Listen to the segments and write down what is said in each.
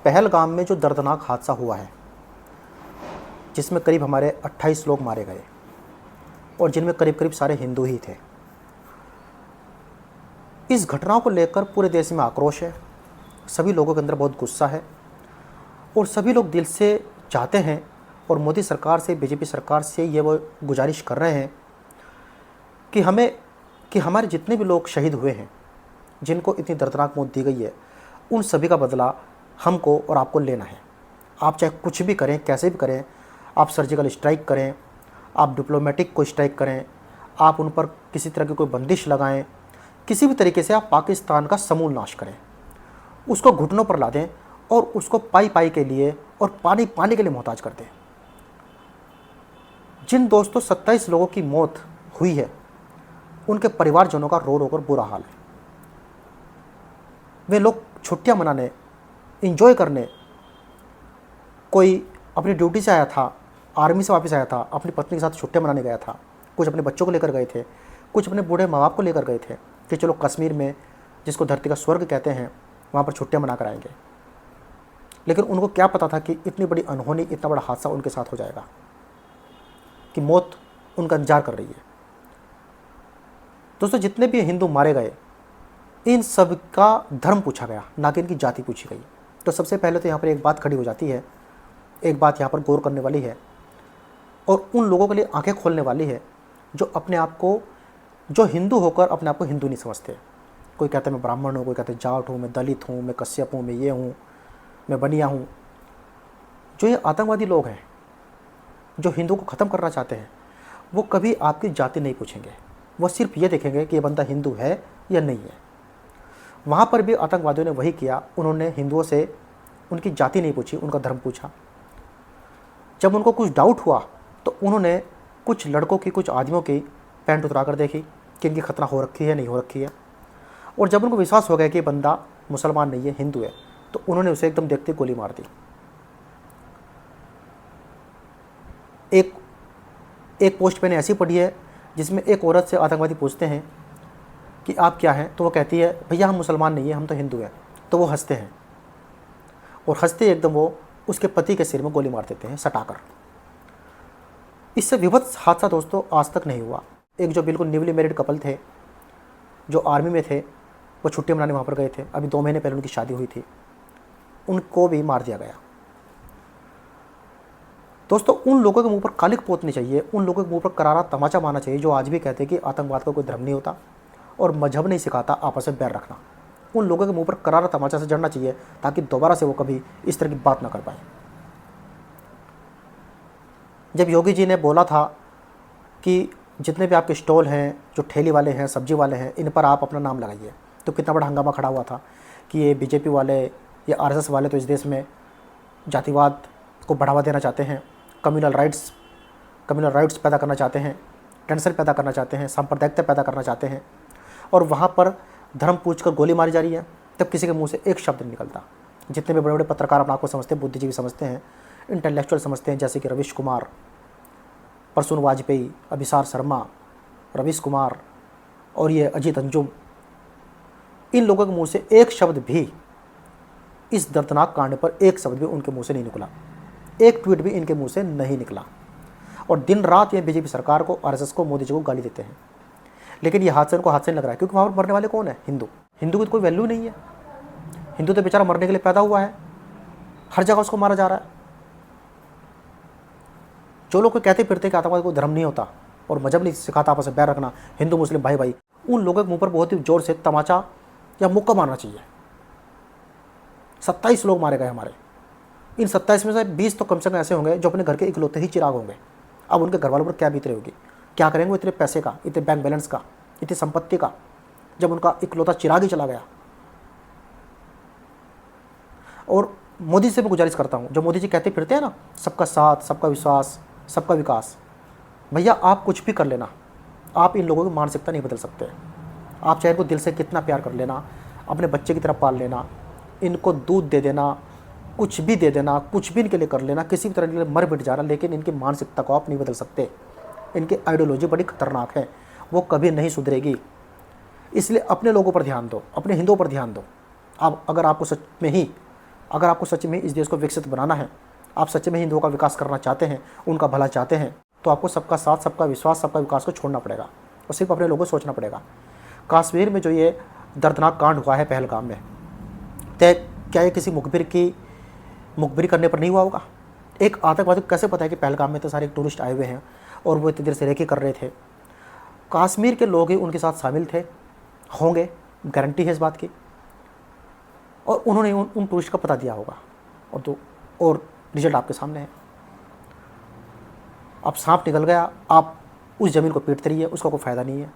पहलगाम में जो दर्दनाक हादसा हुआ है, जिसमें करीब हमारे 28 लोग मारे गए और जिनमें करीब करीब सारे हिंदू ही थे, इस घटनाओं को लेकर पूरे देश में आक्रोश है। सभी लोगों के अंदर बहुत गुस्सा है और सभी लोग दिल से चाहते हैं और मोदी सरकार से, बीजेपी सरकार से ये वो गुजारिश कर रहे हैं कि हमारे जितने भी लोग शहीद हुए हैं, जिनको इतनी दर्दनाक मौत दी गई है, उन सभी का बदला हमको और आपको लेना है। आप चाहे कुछ भी करें, कैसे भी करें, आप सर्जिकल स्ट्राइक करें, आप डिप्लोमेटिक कोई स्ट्राइक करें, आप उन पर किसी तरह की कोई बंदिश लगाएं, किसी भी तरीके से आप पाकिस्तान का समूल नाश करें, उसको घुटनों पर ला दें और उसको पाई पाई के लिए और पानी पानी के लिए मोहताज कर दें। जिन दोस्तों 27 लोगों की मौत हुई है, उनके परिवारजनों का रो रो कर बुरा हाल है। वे लोग छुट्टियां मनाने, इंजॉय करने, कोई अपनी ड्यूटी से आया था, आर्मी से वापस आया था, अपनी पत्नी के साथ छुट्टियां मनाने गया था, कुछ अपने बच्चों को लेकर गए थे, कुछ अपने बूढ़े माँ बाप को लेकर गए थे कि चलो कश्मीर में, जिसको धरती का स्वर्ग कहते हैं, वहाँ पर छुट्टियां मना कर आएंगे। लेकिन उनको क्या पता था कि इतनी बड़ी अनहोनी, इतना बड़ा हादसा उनके साथ हो जाएगा, कि मौत उनका इंतजार कर रही है। दोस्तों, जितने भी हिंदू मारे गए, इन सब का धर्म पूछा गया, ना कि इनकी जाति पूछी गई। तो सबसे पहले तो यहाँ पर एक बात खड़ी हो जाती है, एक बात यहाँ पर गौर करने वाली है और उन लोगों के लिए आंखें खोलने वाली है जो अपने आप को, जो हिंदू होकर अपने आप को हिंदू नहीं समझते। कोई कहता है मैं ब्राह्मण हूँ, कोई कहता है जाट हूँ, मैं दलित हूँ, मैं कश्यप हूँ, मैं ये हूँ, मैं बनिया हूँ। जो ये आतंकवादी लोग हैं, जो हिंदू को ख़त्म करना चाहते हैं, वो कभी आपकी जाति नहीं पूछेंगे। वो सिर्फ ये देखेंगे कि ये बंदा हिंदू है या नहीं है। वहाँ पर भी आतंकवादियों ने वही किया, उन्होंने हिंदुओं से उनकी जाति नहीं पूछी, उनका धर्म पूछा। जब उनको कुछ डाउट हुआ तो उन्होंने कुछ लड़कों की, कुछ आदमियों की पैंट उतरा कर देखी कि इनकी खतना हो रखी है, नहीं हो रखी है। और जब उनको विश्वास हो गया कि बंदा मुसलमान नहीं है, हिंदू है, तो उन्होंने उसे एकदम देखते गोली मार दी। एक पोस्ट मैंने ऐसी पढ़ी है जिसमें एक औरत से आतंकवादी पूछते हैं कि आप क्या हैं, तो वो कहती है भैया हम मुसलमान नहीं है, हम तो हिंदू हैं। तो वो हंसते हैं और हंसते एकदम वो उसके पति के सिर में गोली मार देते हैं सटाकर। इससे विभत्स हादसा दोस्तों आज तक नहीं हुआ। एक जो बिल्कुल न्यूली मैरिड कपल थे, जो आर्मी में थे, वो छुट्टी मनाने वहाँ पर गए थे, अभी 2 महीने पहले उनकी शादी हुई थी, उनको भी मार दिया गया। दोस्तों, उन लोगों के मुंह पर कालिक पोतनी चाहिए, उन लोगों के मुंह पर करारा तमाचा मारना चाहिए जो आज भी कहते हैं कि आतंकवाद का कोई धर्म नहीं होता और मजहब नहीं सिखाता आपस में बैर रखना। उन लोगों के मुंह पर करारा तमाचा से जड़ना चाहिए ताकि दोबारा से वो कभी इस तरह की बात ना कर पाए। जब योगी जी ने बोला था कि जितने भी आपके स्टॉल हैं, जो ठेली वाले हैं, सब्जी वाले हैं, इन पर आप अपना नाम लगाइए, तो कितना बड़ा हंगामा खड़ा हुआ था कि ये बीजेपी वाले, ये आरएसएस वाले तो इस देश में जातिवाद को बढ़ावा देना चाहते हैं, कम्युनल राइट्स पैदा करना चाहते हैं, टेंशन पैदा करना चाहते हैं, सांप्रदायिकता पैदा करना चाहते हैं, और वहाँ पर धर्म पूछकर गोली मारी जा रही है। तब किसी के मुंह से एक शब्द नहीं निकलता। जितने भी बड़े बड़े पत्रकार अपने आप को समझते हैं, बुद्धिजीवी समझते हैं, इंटेलेक्चुअल समझते हैं, जैसे कि रवीश कुमार, प्रसून वाजपेयी, अभिसार शर्मा, रवीश कुमार और ये अजीत अंजुम, इन लोगों के मुंह से एक शब्द भी इस दर्दनाक कांड पर, एक शब्द भी उनके मुंह से नहीं निकला, एक ट्वीट भी इनके मुंह से नहीं निकला। और दिन रात ये बीजेपी सरकार को, आरएसएस को, मोदी जी को गाली देते हैं। लेकिन ये हादसे उनको हादसे नहीं लग रहा है, क्योंकि वहाँ पर मरने वाले कौन है? हिंदू की तो कोई वैल्यू नहीं है। हिंदू तो बेचारा मरने के लिए पैदा हुआ है, हर जगह उसको मारा जा रहा है। जो लोग कहते फिरते हैं कि आतंकवाद कोई धर्म नहीं होता और मजहब नहीं सिखाता आपस में बैर रखना, हिंदू मुस्लिम भाई भाई, उन लोगों के मुंह पर बहुत ही जोर से तमाचा या मुक्का मारना चाहिए। 27 लोग मारे गए हमारे। इन 27 में से 20 तो कम से कम ऐसे होंगे जो अपने घर के इकलौते ही चिराग होंगे। अब उनके घर वालों पर क्या बीत रही होगी, क्या करेंगे वो इतने पैसे का, इतने बैंक बैलेंस का, इतनी संपत्ति का, जब उनका इकलौता चिराग ही चला गया। और मोदी से मैं गुजारिश करता हूँ, जो मोदी जी कहते फिरते हैं ना, सबका साथ, सबका विश्वास, सबका विकास, भैया आप कुछ भी कर लेना, आप इन लोगों की मानसिकता नहीं बदल सकते। आप चाहे इनको दिल से कितना प्यार कर लेना, अपने बच्चे की तरह पाल लेना, इनको दूध दे देना, कुछ भी दे देना, कुछ भी इनके लिए कर लेना, किसी भी तरह के लिए मर मिट जाना, लेकिन इनकी मानसिकता को आप नहीं बदल सकते। इनकी आइडियोलॉजी बड़ी खतरनाक है, वो कभी नहीं सुधरेगी। इसलिए अपने लोगों पर ध्यान दो, अपने हिंदुओं पर ध्यान दो। अब अगर आपको सच में ही अगर आपको सच में इस देश को विकसित बनाना है, आप सच में हिंदुओं का विकास करना चाहते हैं, उनका भला चाहते हैं, तो आपको सबका साथ, सबका विश्वास, सबका विकास को छोड़ना पड़ेगा और सिर्फ अपने लोगों को सोचना पड़ेगा। कश्मीर में जो ये दर्दनाक कांड हुआ है पहलगाम में, तो क्या ये किसी मुखबिरी करने पर नहीं हुआ होगा? एक आतंकवादी को कैसे पता है कि पहलगाम में इतने सारे टूरिस्ट आए हुए हैं और वो इतनी देर से रेकी कर रहे थे? कश्मीर के लोग ही उनके साथ शामिल थे, होंगे, गारंटी है इस बात की, और उन्होंने उन टूरिस्ट का पता दिया होगा। और रिजल्ट आपके सामने है। अब सांप निकल गया, आप उस ज़मीन को पीटते रहिए, उसका कोई फ़ायदा नहीं है।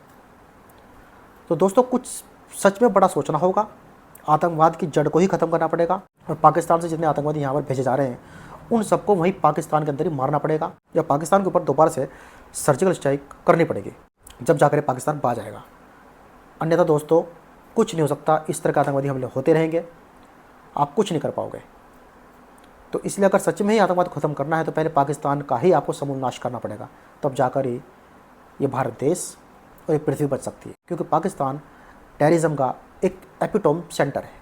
तो दोस्तों, कुछ सच में बड़ा सोचना होगा, आतंकवाद की जड़ को ही ख़त्म करना पड़ेगा और पाकिस्तान से जितने आतंकवादी यहाँ पर भेजे जा रहे हैं उन सबको वहीं पाकिस्तान के अंदर ही मारना पड़ेगा, या पाकिस्तान के ऊपर दोबारा से सर्जिकल स्ट्राइक करनी पड़ेगी, जब जाकर पाकिस्तान बाज आएगा। अन्यथा दोस्तों, कुछ नहीं हो सकता, इस तरह के आतंकवादी हमले होते रहेंगे, आप कुछ नहीं कर पाओगे। तो इसलिए अगर सच में ही आतंकवाद ख़त्म करना है तो पहले पाकिस्तान का ही आपको समूल नाश करना पड़ेगा, तब जाकर ही ये भारत देश और ये पृथ्वी बच सकती है। क्योंकि पाकिस्तान टेररिज्म का एक एपिटोम सेंटर है।